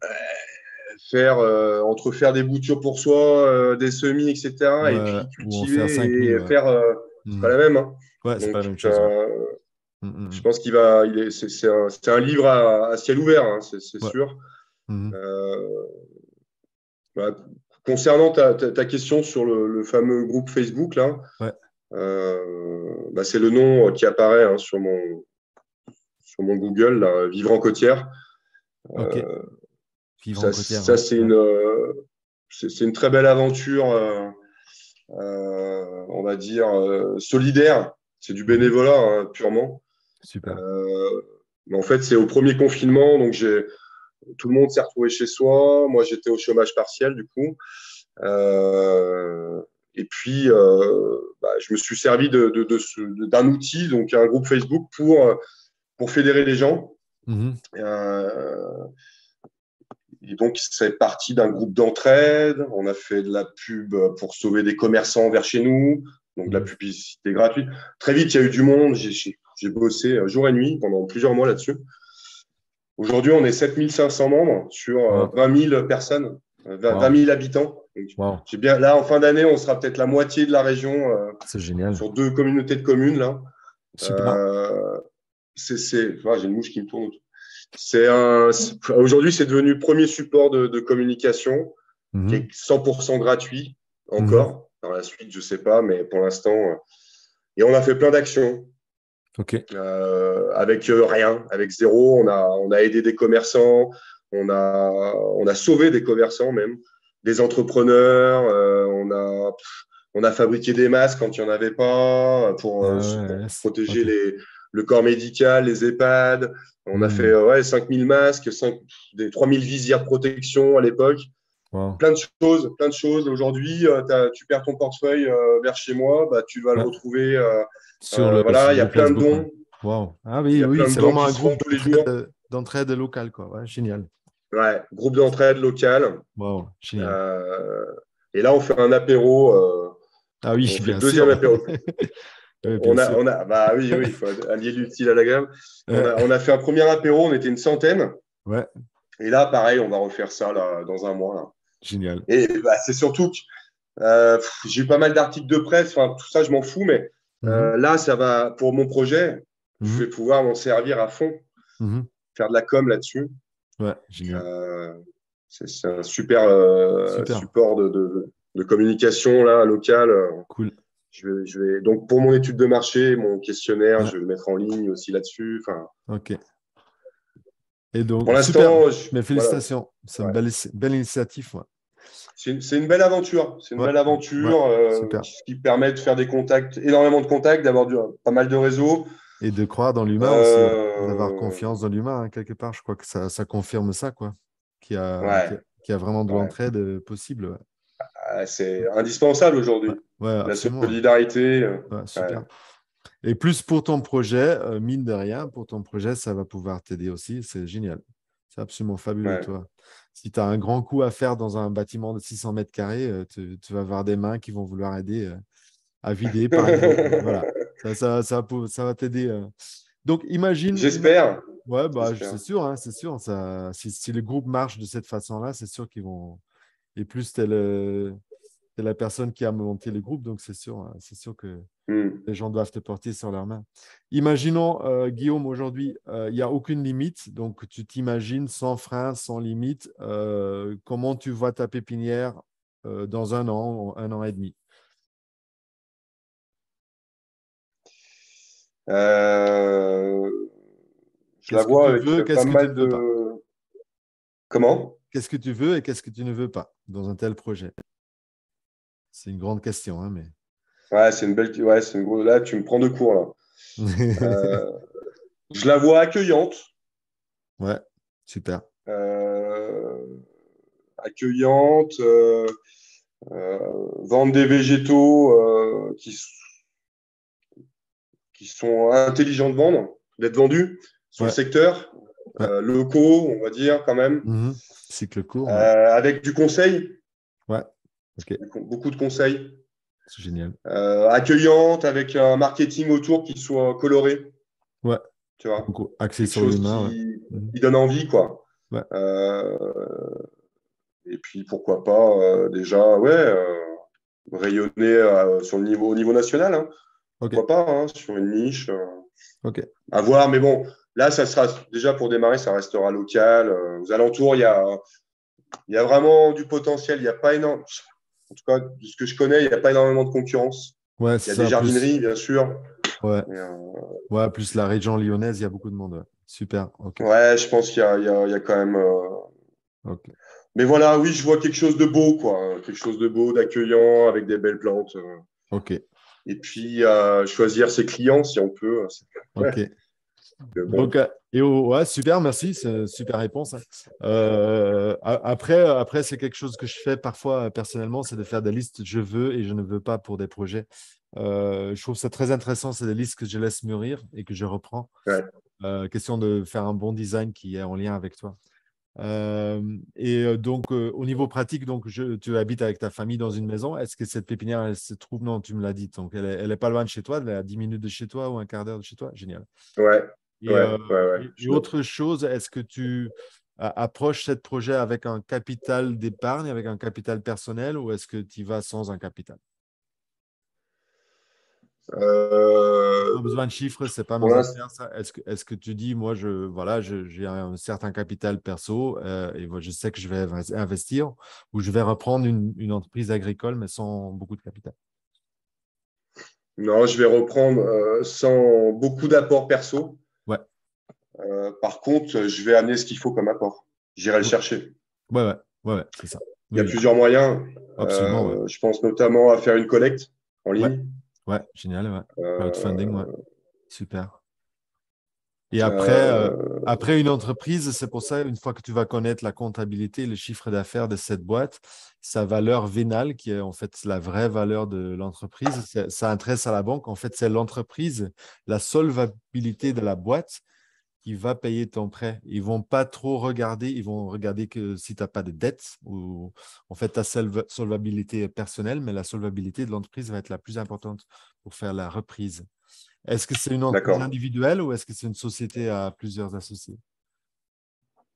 entre faire des boutures pour soi, des semis, etc., et Ouais, puis ou en faire cultiver 5000, et ouais. faire, c'est pas Mhm. la même. Hein. Ouais, c'est pas Donc, la même chose, ouais. Mhm, je mhm. pense c'est un livre à ciel ouvert, hein, c'est Ouais. sûr. Mhm. Euh, bah, concernant ta question sur le fameux groupe Facebook, là, Ouais, bah, c'est le nom qui apparaît hein, sur mon Google, là, Vivre en Côtière. ok. Vivre en côtière, Ça ouais. Ouais. c'est une très belle aventure, on va dire, solidaire. C'est du Mhm. bénévolat hein, purement. Super. Euh, mais en fait, c'est au premier confinement, donc tout le monde s'est retrouvé chez soi. Moi, j'étais au chômage partiel, du coup. Euh, et puis, bah, je me suis servi d'un outil, donc un groupe Facebook, pour fédérer les gens. Mhm. Euh, et donc, c'est parti d'un groupe d'entraide. On a fait de la pub pour sauver des commerçants vers chez nous, donc de la Mhm. publicité gratuite. Très vite, il y a eu du monde. J'ai bossé jour et nuit pendant plusieurs mois là-dessus. Aujourd'hui, on est 7500 membres sur Wow. 20 000 personnes, 20 Wow. 000 habitants. Donc, Wow. là, en fin d'année, on sera peut-être la moitié de la région C'est génial. sur 2 communautés de communes. Là. Super. Euh, j'ai une mouche qui me tourne autour. Aujourd'hui, c'est devenu le premier support de communication qui Mhm. est 100% gratuit Mhm. encore. Par la suite, je ne sais pas, mais pour l'instant. Et on a fait plein d'actions Ok. avec rien, avec zéro. On a aidé des commerçants, on a sauvé des commerçants même, des entrepreneurs. On a fabriqué des masques quand il n'y en avait pas Ah pour ouais, protéger ok. le corps médical, les EHPAD. On a fait Mhm. ouais, 5000 masques, 3000 visières de protection à l'époque. Wow. Plein de choses, plein de choses. Aujourd'hui, tu perds ton portefeuille vers chez moi, bah, tu vas le Ouais. retrouver. Sur Voilà, il y a le plein de Facebook, ouais. dons. Wow. Ah Il oui, y a oui, plein de c'est dons vraiment qui un se font groupe tous les jours. d'entraide locale, quoi. Ouais, génial. Ouais, groupe d'entraide local. Wow, génial. Euh, et là, on fait un apéro. Ah oui, On fait le bien deuxième sûr. apéro. Bien sûr. Bah oui, oui, il faut allier l'utile à l'agréable. Ouais. On a fait un premier apéro, on était une centaine. Ouais, Et là, pareil, on va refaire ça là, dans un mois. Là. génial. Et bah, c'est surtout que j'ai eu pas mal d'articles de presse, enfin, tout ça, je m'en fous, mais Mhm. là, ça va, pour mon projet, je Mhm. vais pouvoir m'en servir à fond, Mhm. faire de la com là-dessus. Ouais, génial. Euh, c'est un super Super. support de communication là, local. Cool. Donc, pour mon étude de marché, mon questionnaire, Ouais, je vais le mettre en ligne aussi là-dessus. Enfin, ok. Et Pour donc, super. l'instant, Mais voilà. félicitations. C'est une Ouais. belle initiative. Ouais. C'est une belle aventure. C'est une Ouais, belle ouais, aventure super. qui permet de faire des contacts, énormément de contacts, d'avoir pas mal de réseaux. Et de croire dans l'humain aussi, hein, d'avoir Euh, confiance dans l'humain, hein, quelque part. Je crois que ça confirme ça, quoi. ouais, Qu'il y a vraiment de ouais. l'entraide possible. Ouais. C'est indispensable Ouais, aujourd'hui. ouais, La absolument. solidarité. Ouais, Ouais, super. Et plus pour ton projet, mine de rien, pour ton projet, ça va pouvoir t'aider aussi. C'est génial. C'est absolument fabuleux, ouais. toi. Si tu as un grand coup à faire dans un bâtiment de 600 mètres carrés, tu vas avoir des mains qui vont vouloir aider à vider, par exemple. Voilà. Ça va t'aider. Donc, J'espère. ouais, bah, J'espère. c'est sûr, hein, c'est sûr. Si le groupe marche de cette façon-là, c'est sûr qu'ils vont. Et plus, t'es la personne qui a monté le groupe, donc c'est sûr que Hmm. les gens doivent te porter sur leurs mains. Imaginons, Guillaume, aujourd'hui, il n'y a aucune limite. Donc, tu t'imagines sans frein, sans limite. Comment tu vois ta pépinière dans un an et demi? Euh, je la Qu'est-ce que vois tu avec veux, pas qu'est-ce que tu mal ne veux pas? de. Comment? Qu'est-ce que tu veux et qu'est-ce que tu ne veux pas dans un tel projet? C'est une grande question, hein, mais. Ouais, c'est une belle. Ouais, c'est une grosse. Là, tu me prends de court, là. Euh, je la vois accueillante. Ouais, super. euh, accueillante. Vendre des végétaux qui sont intelligents de vendre, d'être vendus sur le Ouais, secteur, ouais. locaux, on va dire quand même, Mhm. Cycle court, ouais. avec du conseil, Ouais, ok, beaucoup de conseils, c'est génial. accueillante, avec un marketing autour qui soit coloré, Ouais, tu vois, donc axé quelque sur chose l'humain, ouais. Mhm. qui donne envie, quoi. Ouais, Euh, et puis pourquoi pas déjà, ouais, rayonner au niveau national, hein. ok, Pourquoi pas, hein, sur une niche. ok. À voir, mais bon, là, ça sera déjà pour démarrer, ça restera local. Aux alentours, il y a vraiment du potentiel. Il n'y a pas énorme, en tout cas, de ce que je connais, il n'y a pas énormément de concurrence. Ouais, Il y a c'est des ça, plus. jardineries, bien sûr. Ouais, Mais, ouais, plus la région lyonnaise, il y a beaucoup de monde. Ouais. Super, ok, ouais, je pense qu'il y a quand même. ok. Mais voilà, oui, je vois quelque chose de beau, quoi. Quelque chose de beau, d'accueillant, avec des belles plantes. Ok, Et puis, choisir ses clients si on peut. Ouais, ok. bon. Donc, ouais, super, merci, c'est une super réponse, hein. Après c'est quelque chose que je fais parfois personnellement, c'est de faire des listes je veux et je ne veux pas pour des projets. Je trouve ça très intéressant, c'est des listes que je laisse mûrir et que je reprends. Ouais. Question de faire un bon design qui est en lien avec toi. Donc, au niveau pratique, donc, tu habites avec ta famille dans une maison. Est-ce que cette pépinière, elle se trouve? Non, tu me l'as dit. Donc, elle est pas loin de chez toi, elle est à 10 minutes de chez toi ou un quart d'heure de chez toi. Génial. Ouais, Et, ouais, euh, ouais, ouais. et autre chose, est-ce que tu approches ce projet avec un capital d'épargne, avec un capital personnel, ou est-ce que tu y vas sans un capital? Euh, Pas besoin de chiffres, c'est pas pour nos l'instant. affaires, ça. Est-ce que tu dis, moi, voilà, j'ai un certain capital perso et moi, je sais que je vais investir ou je vais reprendre une entreprise agricole, mais sans beaucoup de capital. Non, je vais reprendre sans beaucoup d'apports perso. Ouais, Par contre, je vais amener ce qu'il faut comme apport. J'irai le ouais, chercher. ouais, c'est ça. Il y a Oui, plusieurs moyens. absolument, ouais. Je pense notamment à faire une collecte en Ouais, ligne. ouais, génial, ouais. Crowdfunding, ouais, Euh, super. Et euh, après une entreprise, c'est pour ça, une fois que tu vas connaître la comptabilité, le chiffre d'affaires de cette boîte, sa valeur vénale, qui est en fait la vraie valeur de l'entreprise, ça intéresse à la banque. En fait, c'est l'entreprise, la solvabilité de la boîte qui va payer ton prêt. Ils vont pas trop regarder, ils vont regarder que si tu n'as pas de dette ou en fait ta solvabilité personnelle, mais la solvabilité de l'entreprise va être la plus importante pour faire la reprise. Est-ce que c'est une entreprise d'accord. individuelle ou est-ce que c'est une société à plusieurs associés?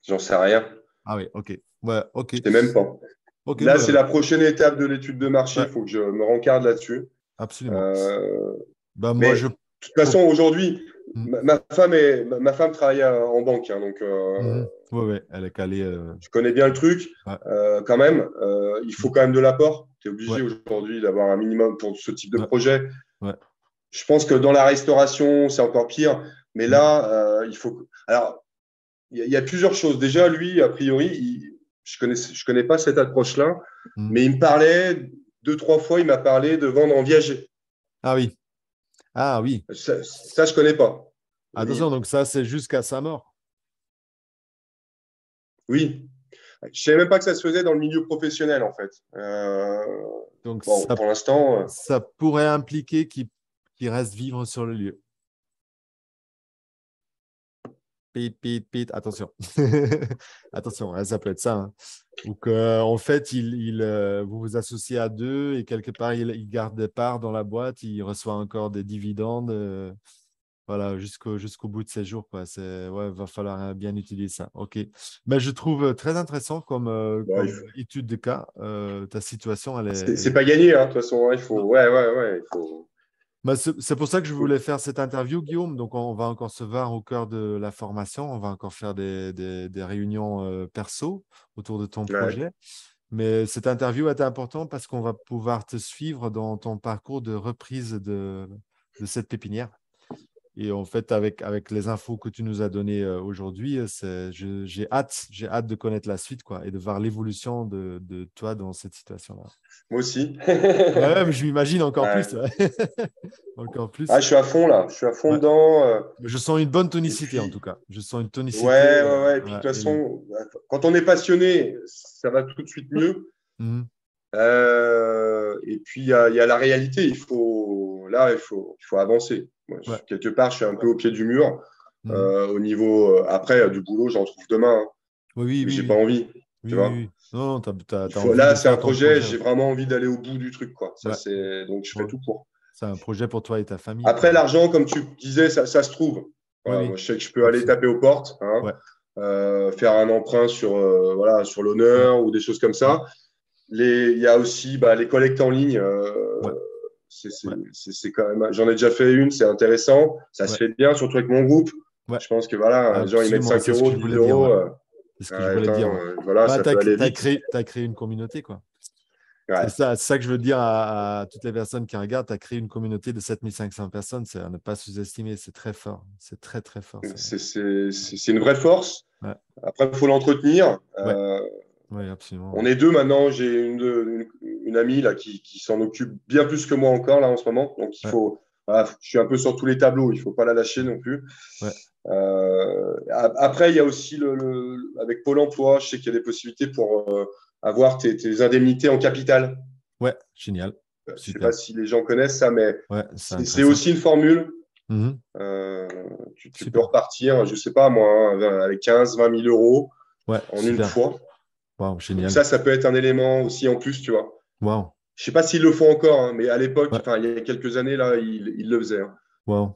J'en sais rien. Ah oui, ok. Ouais, ok. Je sais même pas. Ok, Là, c'est bah, la prochaine étape de l'étude de marché. Il ouais, faut que je me rencarde là-dessus. absolument. Euh, Bah, moi, mais je. de toute façon, aujourd'hui, Mhm, ma femme travaille en banque, hein, donc mhm. Ouais, ouais, elle est calée. je connais bien le truc. Ouais, Quand même, il faut mhm, quand même de l'apport. Tu es ouais, obligé aujourd'hui d'avoir un minimum pour ce type de ouais, projet. ouais, Je pense que dans la restauration, c'est encore pire. Mais mhm, là, il faut. Alors, il y a plusieurs choses. Déjà, lui, a priori, je connais pas cette approche-là, Hmm. mais il me parlait, 2, 3 fois, il m'a parlé de vendre en viager. Ah oui. Ah oui. Ça, je connais pas. Attention, donc ça, c'est jusqu'à sa mort. Oui. Je savais même pas que ça se faisait dans le milieu professionnel, en fait. Donc Bon, pour l'instant, ça pourrait impliquer qu'il reste vivre sur le lieu. Pit, pit, pit, attention. Attention, hein, ça peut être ça, hein. Ou qu'en fait, vous vous associez à deux et quelque part, il garde des parts dans la boîte, il reçoit encore des dividendes. Voilà, jusqu'au bout de ses jours, quoi. Ouais, va falloir bien utiliser ça. OK. Mais je trouve très intéressant bah, comme étude de cas. Ta situation, elle c'est est. pas gagné, hein, de toute façon. Hein, il faut, ouais, il faut. Bah, c'est pour ça que je voulais faire cette interview, Guillaume. Donc, on va encore se voir au cœur de la formation. On va encore faire des réunions perso autour de ton Ouais. projet. Mais cette interview est importante parce qu'on va pouvoir te suivre dans ton parcours de reprise de cette pépinière. Et en fait, avec les infos que tu nous as données aujourd'hui, j'ai hâte de connaître la suite, quoi, et de voir l'évolution de toi dans cette situation-là. Moi aussi. Ouais, mais je m'imagine encore Ouais. plus. Ouais. Encore Ah, plus. je suis à fond là. Je suis à fond Ouais. dedans. Mais je sens une bonne Et tonicité, en tout puis, cas. Je sens une tonicité. ouais. Et puis, de Ouais, toute façon, quand on est passionné, ça va tout de suite mieux. Mhm. Et puis, il y a la réalité. Il faut avancer. Moi, Ouais. quelque part, je suis un peu au pied du mur. Mhm. Au niveau, après, du boulot, j'en trouve demain, hein, Oui, oui, mais oui, j'ai pas oui. envie. Oui, Tu oui, vois, oui. Non, tu as envie là, de c'est un faire ton projet. projet. J'ai Ouais. vraiment envie d'aller au bout du truc, quoi. Ouais. Donc, je fais Ouais. tout pour. C'est un projet pour toi et ta famille, quoi. Après, l'argent, comme tu disais, ça se trouve. Oui, Voilà, moi, oui. je sais que je peux aller Absolument. taper aux portes, hein, Ouais. faire un emprunt sur, voilà, sur Ouais. l'honneur ou des choses comme Ouais. ça. Il y a aussi bah, les collectes en ligne. Ouais. Ouais. C'est quand même. J'en ai déjà fait une, c'est intéressant. Ça se Ouais. fait bien, surtout avec mon groupe. Ouais. Je pense que voilà, les gens ils mettent Absolument. 5 C'est ce que euros, je 10 voulais dire. Ouais. euros. C'est ce que je voulais dire. Ouais. Voilà, Bah, ça peut aller vite. t'as créé une communauté, quoi. Ouais. C'est ça que je veux dire à toutes les personnes qui regardent. Tu as créé une communauté de 7500 personnes. C'est à ne pas sous-estimer. C'est très fort. C'est très, très fort. C'est une vraie force. Ouais. Après, il faut l'entretenir. Ouais. Ouais, absolument. On Ouais. est deux maintenant. J'ai une amie là, qui s'en occupe bien plus que moi encore là en ce moment. Donc, Ouais. voilà, je suis un peu sur tous les tableaux. Il ne faut pas la lâcher non plus. Ouais. Après, il y a aussi avec Pôle emploi, je sais qu'il y a des possibilités pour avoir tes indemnités en capital. Ouais. Génial. Je ne sais pas Super. si les gens connaissent ça, mais Ouais. C'est c'est intéressant. aussi une formule. Mhm. Euh, tu peux Super. repartir, je ne sais pas moi, hein, avec 15 000 à 20 000 euros Ouais. en une Super. fois. Waouh. Donc Génial. ça peut être un élément aussi en plus, tu vois. Waouh. Je ne sais pas s'ils le font encore, hein, mais à l'époque, Ouais. enfin, il y a quelques années, là, ils le faisaient, hein. Waouh.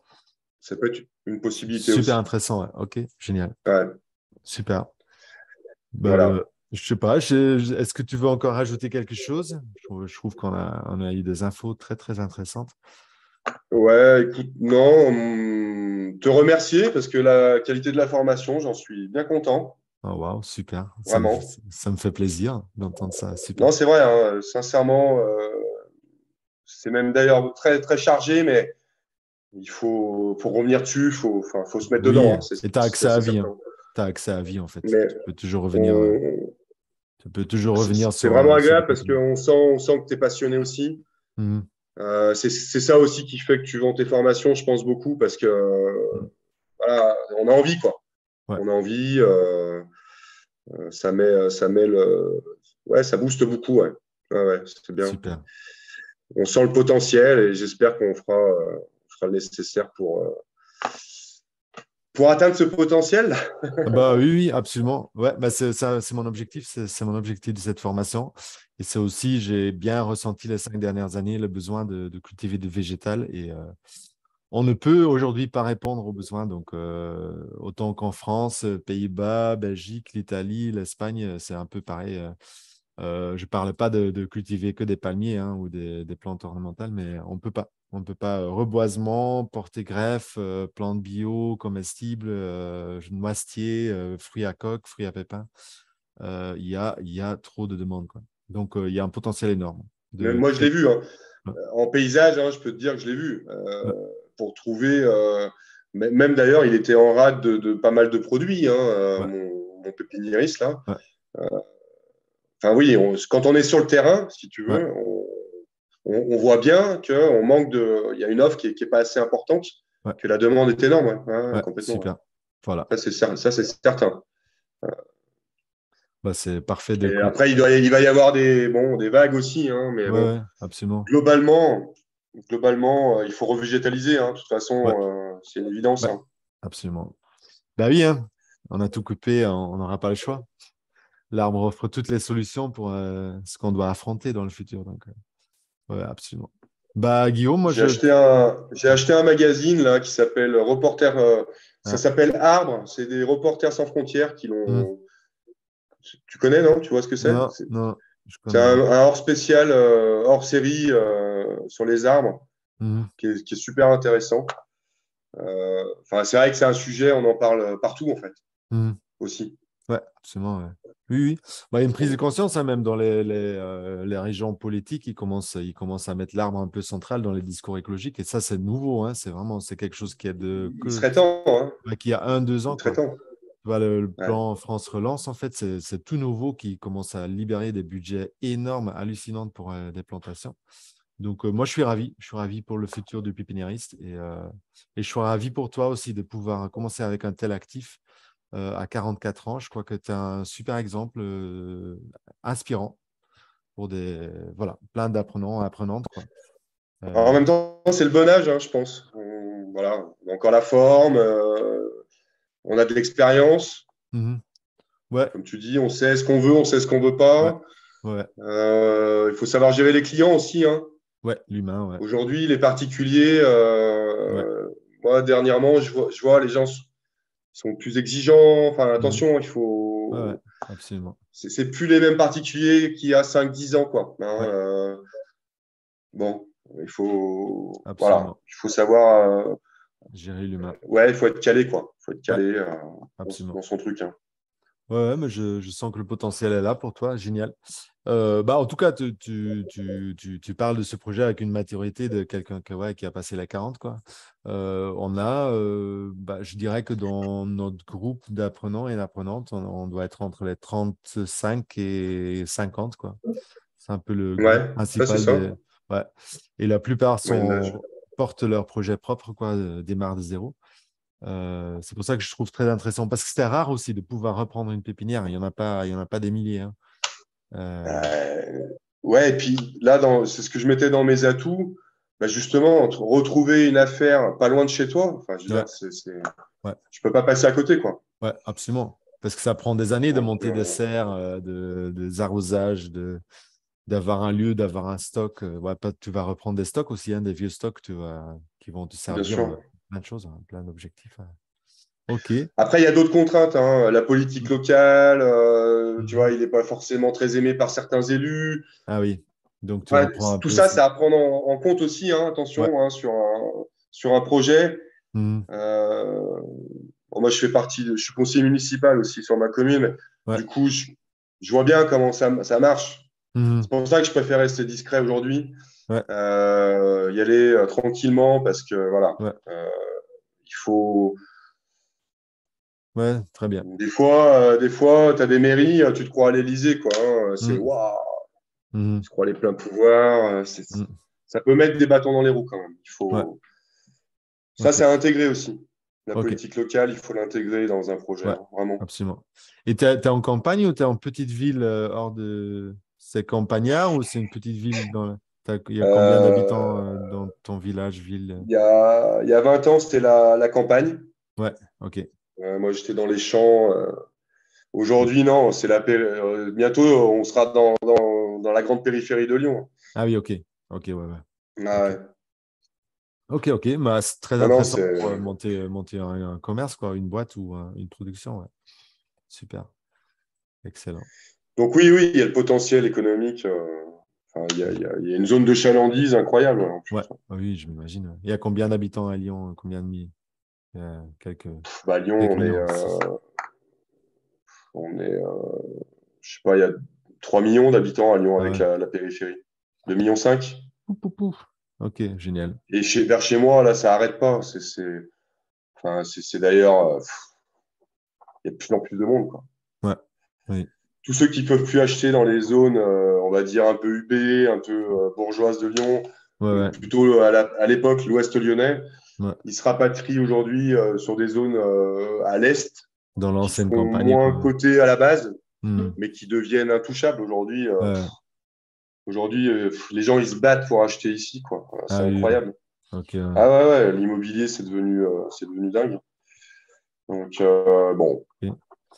Ça peut être une possibilité Super aussi. intéressant. Ouais. OK. Génial. Ouais, Super. Bah, voilà. je sais pas, est-ce que tu veux encore rajouter quelque chose? Je trouve on a eu des infos très, très intéressantes. Ouais, écoute, non, te remercier parce que la qualité de la formation, j'en suis bien content, Oh, waouh, super. vraiment. Ça me fait plaisir d'entendre ça. Super. Non, c'est vrai, hein, sincèrement, c'est même d'ailleurs très, très chargé, mais faut revenir dessus, faut se mettre dedans, Oui, hein, et tu as accès à c'est vie, hein. certain. Tu as accès à vie, en fait. Mais on- Tu peux toujours revenir c'est vraiment sur le agréable parce contenu. on sent que tu es passionné aussi. Mhm. C'est ça aussi qui fait que tu vends tes formations, je pense beaucoup, parce que Mhm. voilà, on a envie, quoi. Ouais, On a envie, ça met ouais, ça booste beaucoup, ouais. Ouais, c'est bien. super. On sent le potentiel et j'espère on fera le nécessaire pour atteindre ce potentiel. Ah bah oui, oui, absolument. Ouais, bah c'est ça, c'est mon objectif, c'est mon objectif de cette formation. Et c'est aussi, j'ai bien ressenti les 5 dernières années le besoin de cultiver du végétal. Et on ne peut aujourd'hui pas répondre aux besoins. Donc, autant qu'en France, Pays-Bas, Belgique, l'Italie, l'Espagne, c'est un peu pareil. Je ne parle pas de cultiver que des palmiers, hein, ou des plantes ornementales, mais on peut pas. On ne peut pas. Reboisement, porter greffe, plantes bio, comestibles, noisetiers, fruits à coque, fruits à pépins. Il y a trop de demandes, quoi. Donc, il y a un potentiel énorme Mais de moi, je l'ai très. vu, hein. Ouais, En paysage, hein, je peux te dire que je l'ai vu. ouais, Pour trouver Même d'ailleurs, il était en rade de pas mal de produits, hein, Ouais, mon pépiniériste là. ouais, Enfin oui, quand on est sur le terrain, si tu ouais, veux, on voit bien qu'il manque il y a une offre qui est pas assez importante, ouais, que la demande est énorme, ouais, complètement. Ouais. super. Voilà. Ça, c'est certain. Bah, c'est parfait de Et après, il va y avoir des vagues aussi, hein, mais Ouais, bon, ouais, absolument. globalement, il faut revégétaliser. Hein. De toute façon, Ouais, c'est une évidence. ouais, Hein. absolument. Bah oui, hein, on a tout coupé, on n'aura pas le choix. L'arbre offre toutes les solutions pour ce qu'on doit affronter dans le futur. Donc, ouais, absolument. Bah, Guillaume, moi, J'ai acheté un magazine là qui s'appelle Reporter. Ça Ah, s'appelle Arbre. C'est des Reporters sans frontières qui hmm. l'ont. Tu connais, non? Tu vois ce que c'est? Non, non, je C'est connais pas. un hors spécial, hors série sur les arbres Mhm, qui est super intéressant. Enfin, c'est vrai que c'est un sujet, on en parle partout en fait mhm. aussi. Ouais, absolument. Ouais. Oui, oui. Bah, il y a une prise de conscience, hein, même dans les régions politiques, ils commencent à mettre l'arbre un peu central dans les discours écologiques. Et ça, c'est nouveau. Hein, c'est quelque chose qui est Il serait temps, hein. ouais, qui a 1, 2 ans, Il serait quoi. temps. Tu vois, le Ouais. plan France Relance, en fait, c'est tout nouveau qui commence à libérer des budgets énormes, hallucinants pour des plantations. Donc, moi, je suis ravi. Je suis ravi pour le futur du pépiniériste et je suis ravi pour toi aussi de pouvoir commencer avec un tel actif à 44 ans. Je crois que tu es un super exemple inspirant pour voilà, plein d'apprenants, apprenantes, quoi. Alors, en Euh, même temps, c'est le bon âge, hein, je pense. Voilà, on a encore la forme, on a de l'expérience. mhm. Ouais, Comme tu dis, on sait ce qu'on veut, on sait ce qu'on veut ouais, pas. ouais, Il faut savoir gérer les clients aussi. Hein. ouais, l'humain, ouais, Aujourd'hui, les particuliers, ouais, moi, dernièrement, je vois les gens sont plus exigeants. Enfin, mhm. attention, il Ouais, ouais, faut. absolument. C'est plus les mêmes particuliers qu'il y a 5 10 ans, quoi. Hein, Ouais, bon, voilà, absolument. il faut savoir. Gérer l'humain, Ouais, il faut être calé, quoi. Il faut être ouais, calé absolument. dans son truc. Hein. Ouais, ouais, mais je sens que le potentiel est là pour toi. Génial. Bah, en tout cas, tu parles de ce projet avec une maturité de quelqu'un ouais, qui a passé la 40, quoi. Bah, je dirais que dans notre groupe d'apprenants et d'apprenantes, on doit être entre les 35 et 50, quoi. C'est un peu le groupe Ouais, ça, c'est principal ça. des. Ouais. Et la plupart Moyenne d'âge. portent leur projet propre, quoi, démarrent de zéro. C'est pour ça que je trouve très intéressant, parce que c'était rare aussi de pouvoir reprendre une pépinière. Il y en a pas des milliers. Hein. Euh, Ouais, et puis là, c'est ce que je mettais dans mes atouts. Bah justement, retrouver une affaire pas loin de chez toi, enfin, je veux ouais, dire, ouais, tu peux pas passer à côté, quoi. ouais, absolument. Parce que ça prend des années de Donc, monter des serres, des arrosages, d'avoir un lieu, d'avoir un stock. Ouais, tu vas reprendre des stocks aussi, hein, des vieux stocks qui vont te bien servir sûr. plein de choses, hein, plein d'objectifs. Ok. Après, il y a d'autres contraintes. Hein. La politique locale, tu vois, Mhm. il n'est pas forcément très aimé par certains élus. Ah oui. Donc tu Ouais, reprends un tout peu. ça, c'est à prendre en compte aussi. Hein, Ouais. attention, hein, sur un projet. Mhm. Euh, bon, moi, je suis conseiller municipal aussi sur ma commune. Ouais. Du coup, je vois bien comment ça marche. Mhm. C'est pour ça que je préfère rester discret aujourd'hui, Ouais. y aller tranquillement parce que voilà, Ouais. euh, il faut. Ouais. Très bien. Des fois, tu as des mairies, tu te crois à l'Élysée, quoi. Hein, c'est Mhm. waouh, Mhm. tu te crois les pleins pouvoirs. Mhm. Ça peut mettre des bâtons dans les roues quand même. Ouais. Ça, Ok. c'est à intégrer aussi. La Ok. politique locale, il faut l'intégrer dans un projet, Ouais. hein, vraiment. Absolument. Et t'es en campagne ou t'es en petite ville hors de. C'est campagnard ou c'est une petite ville il y a combien d'habitants Euh, dans ton village, ville? il y a 20 ans, c'était la campagne. Ouais. Ok. Moi, j'étais dans les champs. Cool. Aujourd'hui, non, bientôt, on sera dans la grande périphérie de Lyon. Ah oui, ok. Ok, ouais, ouais. Ah Ok. ouais. Ok, ok. Bah, c'est très Non, non, intéressant c'est. pour monter un commerce, quoi, une boîte ou une production. Ouais. Super. Excellent. Donc oui, oui, il y a le potentiel économique. Enfin, il y a une zone de chalandise incroyable en Ouais, plus. ah oui, je m'imagine. Ouais. Il y a combien d'habitants à Lyon? Combien de milliers? Quelques, Bah, à Lyon, quelques millions aussi. on est je sais pas, il y a 3 millions d'habitants à Lyon Ah avec ouais. la périphérie. 2,5 millions. Pouf, pouf, pouf. Ok, génial. Et vers chez moi, là, ça arrête pas. Enfin, c'est d'ailleurs, il y a de plus en plus de monde, quoi. Ouais. Oui. Tous ceux qui peuvent plus acheter dans les zones, on va dire un peu huppées, un peu bourgeoises de Lyon, Ouais, ouais. plutôt à l'époque l'Ouest lyonnais, Ouais. ils se rapatrient aujourd'hui sur des zones à l'Est Dans qui l'ancienne sont campagne, moins quoi. cotées à la base, Hmm. mais qui deviennent intouchables aujourd'hui. Ouais. Aujourd'hui, les gens ils se battent pour acheter ici, quoi. C'est Ah oui, oui. incroyable. Ok. Ouais. Ah ouais, ouais, l'immobilier c'est devenu dingue. Donc bon, Ok. il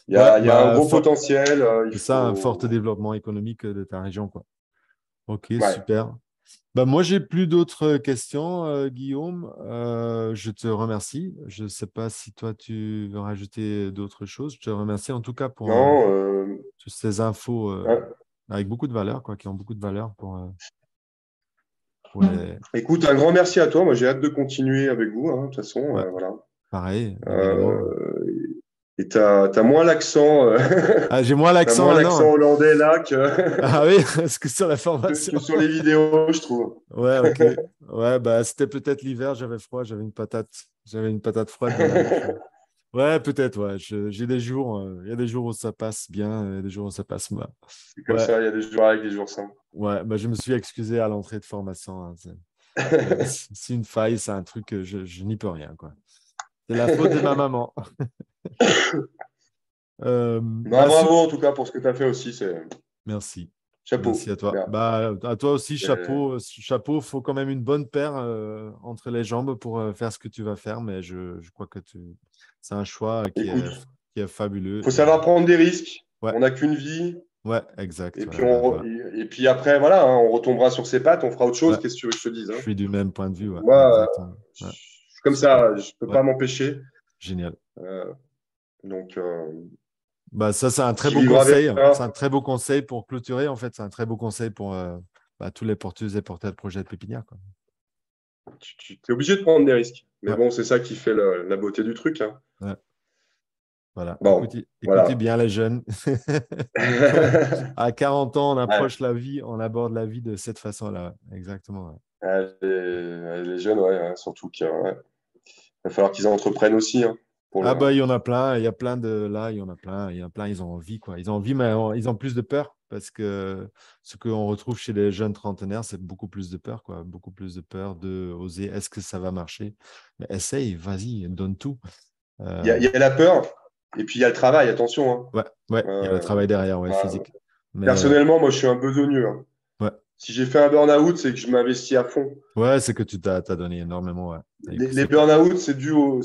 y Ouais, a, il y a un bah, gros potentiel. Il c'est ça, un fort faut. développement économique de ta région, quoi. Ok, Ouais. super. Bah, moi, j'ai plus d'autres questions, Guillaume. Je te remercie. Je ne sais pas si toi, tu veux rajouter d'autres choses. Je te remercie en tout cas pour Non. toutes ces infos Hein. avec beaucoup de valeur, quoi, qui ont beaucoup de valeur pour les... Écoute, un grand merci à toi. Moi, j'ai hâte de continuer avec vous, hein, de toute façon. Ouais, Voilà. pareil, évidemment. Euh, et t'as moins l'accent, Ah, j'ai moins t'as l'accent moins l'accent maintenant. hollandais là Ah oui, est-ce que sur la formation? que sur les vidéos, je trouve. Ouais, ok. Ouais, bah, c'était peut-être l'hiver, j'avais froid, j'avais une patate. J'avais une patate froide dans la bouche. Ouais, peut-être, ouais. J'ai des jours, il y a des jours où ça passe bien, il y a des jours où ça passe mal. C'est comme Ouais, ça, il y a des jours avec des jours sans. ouais, bah, je me suis excusé à l'entrée de formation, hein. C'est une faille, c'est un truc que je n'y peux rien, quoi. C'est la faute de ma maman. Non, Bah, bravo en tout cas pour ce que tu as fait aussi. C'est merci. Merci chapeau. à toi. Bien. Bah, à toi aussi, Euh, chapeau. Chapeau, faut quand même une bonne paire entre les jambes pour faire ce que tu vas faire, mais je crois que c'est un choix Écoute, qui est fabuleux. faut savoir prendre des risques. Ouais, On n'a qu'une vie. ouais, exact. Et puis, Ouais, bah, voilà. et puis après, voilà, hein, on retombera sur ses pattes, on fera autre chose. Ouais, Qu'est-ce que tu veux que je te dise, je hein? suis du même point de vue. Ouais, Moi, exactement. je Ouais, suis comme super. ça, je peux Ouais, pas m'empêcher. génial. Euh, donc, Bah, ça, c'est un très qui beau vivra conseil. C'est verra. un très beau conseil pour clôturer. En fait, c'est un très beau conseil pour bah, tous les porteuses et porteurs de projets de pépinière, quoi. Tu es obligé de prendre des risques. Mais Ouais, bon, c'est ça qui fait la beauté du truc, hein. ouais. Voilà, Bon, écoutez voilà. bien les jeunes. À 40 ans, on Ouais. approche la vie, on aborde la vie de cette façon-là. Exactement. Ouais. Les jeunes, ouais, ouais, surtout qu'il va falloir qu'ils entreprennent aussi, hein, pour Ah le... bah il y en a plein, il y a plein de là, il y en a plein, il y en a plein, ils ont envie quoi. Ils ont envie, mais ils ont plus de peur parce que ce qu'on retrouve chez les jeunes trentenaires, c'est beaucoup plus de peur quoi, beaucoup plus de peur de oser. Est-ce que ça va marcher? Mais essaye, vas-y, donne tout. Il y a la peur, et puis il y a le travail, attention, hein. Ouais, ouais, il y a le travail derrière, ouais, Voilà. physique. Mais Personnellement, moi, je suis un besogneux, hein. ouais, Si j'ai fait un burn-out, c'est que je m'investis à fond. ouais, c'est que tu t'as donné énormément, ouais. Et que Les c'est pas. burn-out, c'est dû au.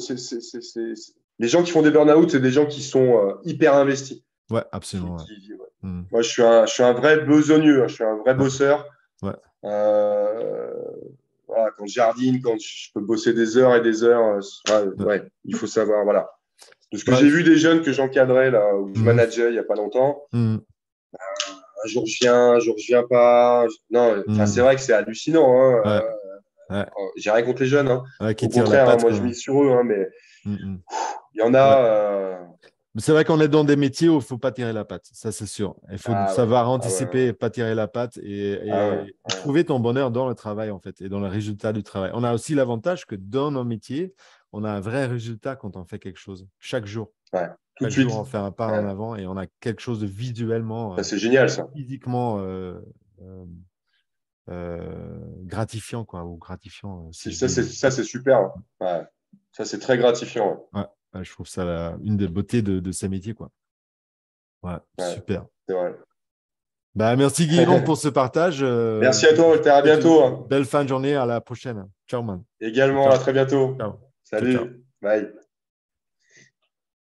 Les gens qui font des burn-out, c'est des gens qui sont hyper investis. Ouais, absolument. Ouais. Ouais. Hmm. Moi, je suis un vrai besogneux, hein. Je suis un vrai Ouais, bosseur. ouais. Euh, voilà, quand je jardine, quand je peux bosser des heures et des heures, Ouais. ouais, il faut savoir. Voilà. De ce que Bah, j'ai vu des jeunes que j'encadrais, là, où je hmm, manageais il n'y a pas longtemps, hmm, un jour je viens, un jour je viens pas. Non, enfin, c'est hmm. vrai que c'est hallucinant, hein. Ouais, ouais. J'ai rien contre les jeunes, hein. Ouais, qui Au tire la contraire, hein, patte, moi je quoi. mise sur eux, hein, mais Hmm, hmm. il y en Ouais. a. Mais c'est vrai qu'on est dans des métiers où il ne faut pas tirer la patte, ça c'est sûr. Il faut Ah ouais, savoir ah ouais, anticiper ouais. et pas tirer la patte Ah ouais, et ouais. trouver ton bonheur dans le travail en fait et dans le résultat du travail. On a aussi l'avantage que dans nos métiers, on a un vrai résultat quand on fait quelque chose. Chaque jour. Ouais. Tout de Chaque jour, suite. on fait un pas en Ouais. avant et on a quelque chose de visuellement, Ça, c'est génial, ça. physiquement euh, gratifiant, quoi, ou gratifiant, si je dis. Ça, c'est super, hein. Ouais. Ça, c'est très gratifiant, Ouais, ouais, je trouve ça une des beautés de ces métiers, quoi. Ouais, ouais. Ouais, super. c'est vrai. Bah, merci Guillaume pour ce partage. Merci à toi, Walter. À Souhaite une bientôt, hein. belle fin de journée. À la prochaine. Ciao, man. Ciao, Également, à ciao. très bientôt. Ciao, ciao. Ciao. Salut. Bye.